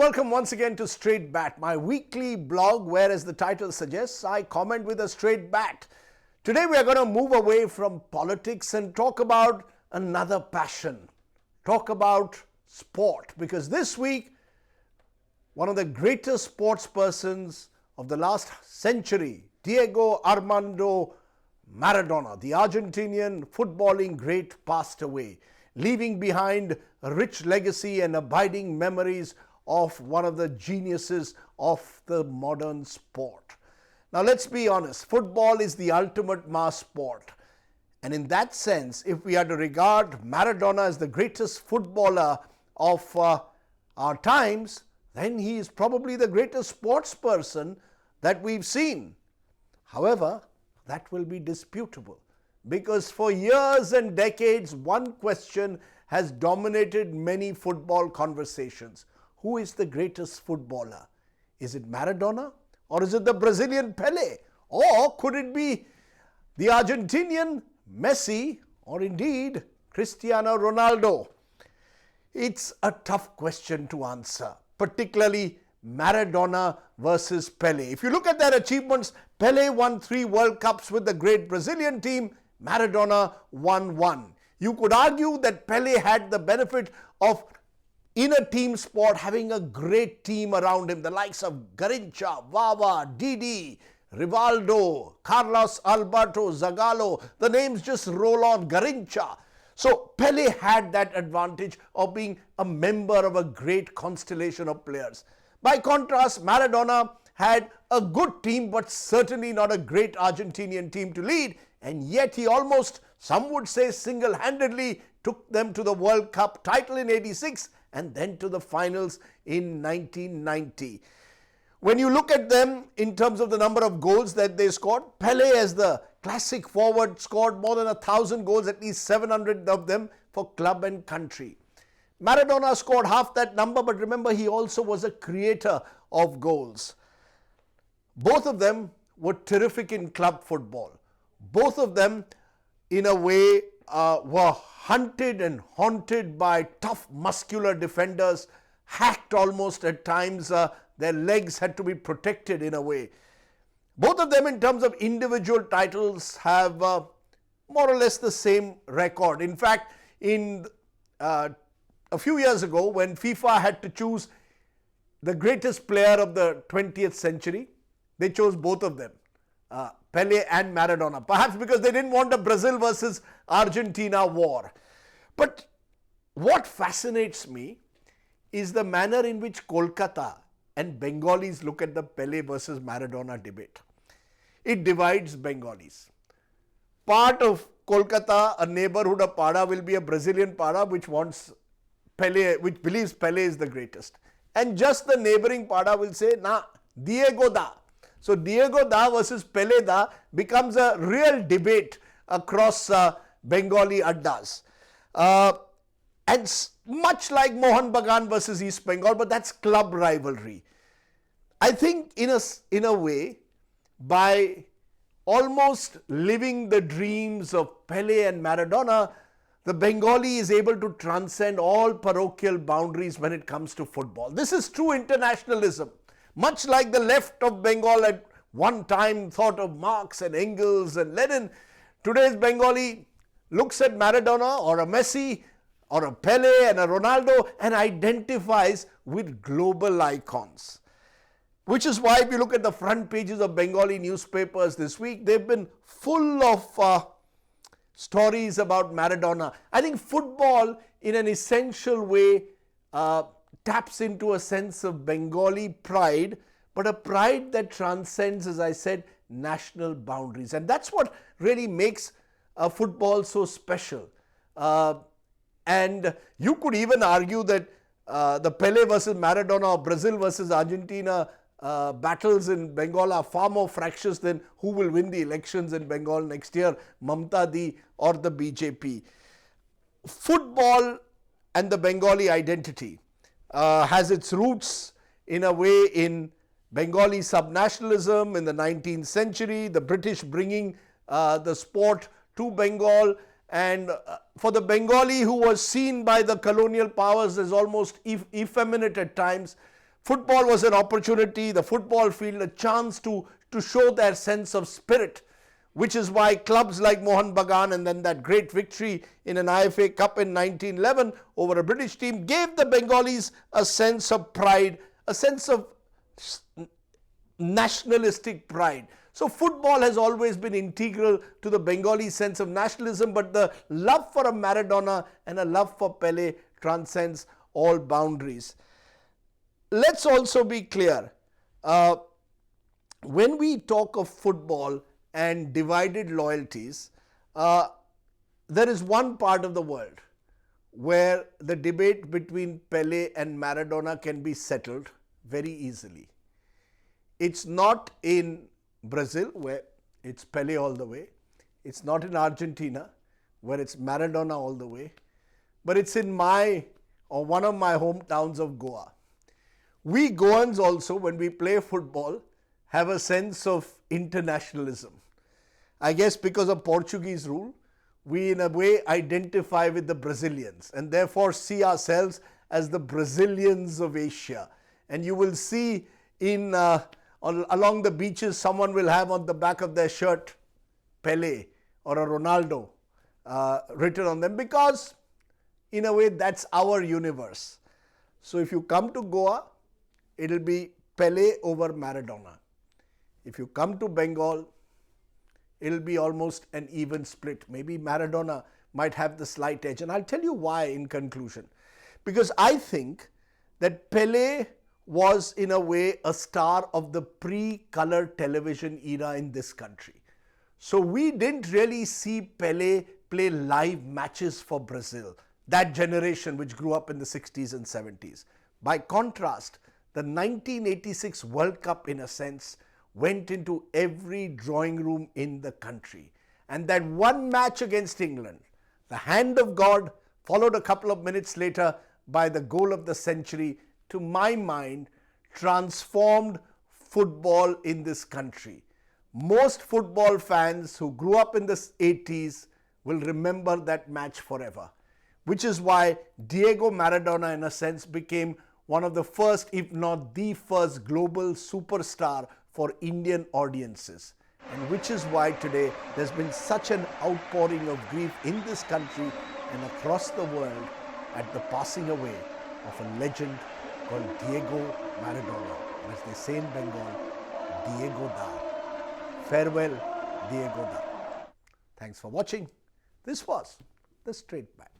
welcome once again to Straight Bat, my weekly blog where, as the title suggests, I comment with a straight bat. Today we are going to move away from politics and talk about another passion. Talk about sport, because this week one of the greatest sports persons of the last century, Diego Armando Maradona, the Argentinian footballing great, passed away, leaving behind a rich legacy and abiding memories of one of the geniuses of the modern sport. Now let's be honest, football is the ultimate mass sport. And in that sense, if we are to regard Maradona as the greatest footballer of our times, then he is probably the greatest sports person that we've seen. However, that will be disputable, because for years and decades, one question has dominated many football conversations. Who is the greatest footballer? Is it Maradona, or is it the Brazilian Pele? Or could it be the Argentinian Messi, or indeed Cristiano Ronaldo? It's a tough question to answer, particularly Maradona versus Pele. If you look at their achievements, Pele won 3 World Cups with the great Brazilian team. Maradona won 1. You could argue that Pele had the benefit of, in a team sport, having a great team around him, the likes of Garrincha, Vava, Didi, Rivaldo, Carlos Alberto, Zagallo. The names just roll on. Garrincha. So Pele had that advantage of being a member of a great constellation of players. By contrast, Maradona had a good team, but certainly not a great Argentinian team to lead. And yet he almost, some would say single-handedly, took them to the World Cup title in '86 and then to the finals in 1990. When you look at them in terms of the number of goals that they scored, Pele, as the classic forward, scored more than 1,000 goals, at least 700 of them for club and country. Maradona scored half that number, but remember, he also was a creator of goals. Both of them were terrific in club football. Both of them, in a way, were hunted and haunted by tough, muscular defenders, hacked almost at times. Their legs had to be protected in a way. Both of them, in terms of individual titles, have more or less the same record. In fact, in a few years ago, when FIFA had to choose the greatest player of the 20th century, they chose both of them, Pele and Maradona, perhaps because they didn't want a Brazil versus Argentina war. But what fascinates me is the manner in which Kolkata and Bengalis look at the Pele versus Maradona debate. It divides Bengalis. Part of Kolkata, a neighborhood of Pada, will be a Brazilian Pada which wants Pele, which believes Pele is the greatest. And just the neighboring Pada will say, nah, Diego da. So Diego da versus Pele da becomes a real debate across Bengali addas. And much like Mohun Bagan versus East Bengal, but that's club rivalry. I think in a way, by almost living the dreams of Pele and Maradona, the Bengali is able to transcend all parochial boundaries when it comes to football. This is true internationalism. Much like the left of Bengal at one time thought of Marx and Engels and Lenin, today's Bengali looks at Maradona or a Messi or a Pele and a Ronaldo and identifies with global icons. Which is why, if you look at the front pages of Bengali newspapers this week, they've been full of stories about Maradona. I think football, in an essential way, taps into a sense of Bengali pride, but a pride that transcends, as I said, national boundaries. And that's what really makes football so special. And you could even argue that the Pele versus Maradona or Brazil versus Argentina battles in Bengal are far more fractious than who will win the elections in Bengal next year, Mamta Di or the BJP. Football and the Bengali identity has its roots in a way in Bengali subnationalism in the 19th century, the British bringing the sport to Bengal, and for the Bengali who was seen by the colonial powers as almost effeminate at times, Football was an opportunity, the football field a chance to show their sense of spirit, which is why clubs like Mohun Bagan and then that great victory in an IFA Cup in 1911 over a British team gave the Bengalis a sense of pride, a sense of nationalistic pride. So football has always been integral to the Bengali sense of nationalism, but the love for a Maradona and a love for Pele transcends all boundaries. Let's also be clear, when we talk of football and divided loyalties, there is one part of the world where the debate between Pele and Maradona can be settled very easily. It's not in Brazil, where it's Pele all the way. It's not in Argentina, where it's Maradona all the way. But it's in one of my hometowns of Goa. We Goans also, when we play football, have a sense of internationalism. I guess because of Portuguese rule, we in a way identify with the Brazilians and therefore see ourselves as the Brazilians of Asia. And you will see along the beaches, someone will have on the back of their shirt Pele or a Ronaldo written on them, because in a way that's our universe. So if you come to Goa, it'll be Pele over Maradona. If you come to Bengal, it'll be almost an even split. Maybe Maradona might have the slight edge. And I'll tell you why in conclusion. Because I think that Pele was in a way a star of the pre-color television era in this country. So we didn't really see Pele play live matches for Brazil, that generation which grew up in the 60s and 70s. By contrast, the 1986 World Cup, in a sense, went into every drawing room in the country. And that one match against England, the hand of God, followed a couple of minutes later by the goal of the century, to my mind, transformed football in this country. Most football fans who grew up in the 80s will remember that match forever, which is why Diego Maradona, in a sense, became one of the first, if not the first, global superstar for Indian audiences. And which is why today there's been such an outpouring of grief in this country and across the world at the passing away of a legend called Diego Maradona. And as they say in Bengal, Diego Da. Farewell, Diego Da. Thanks for watching. This was The Straight Bat.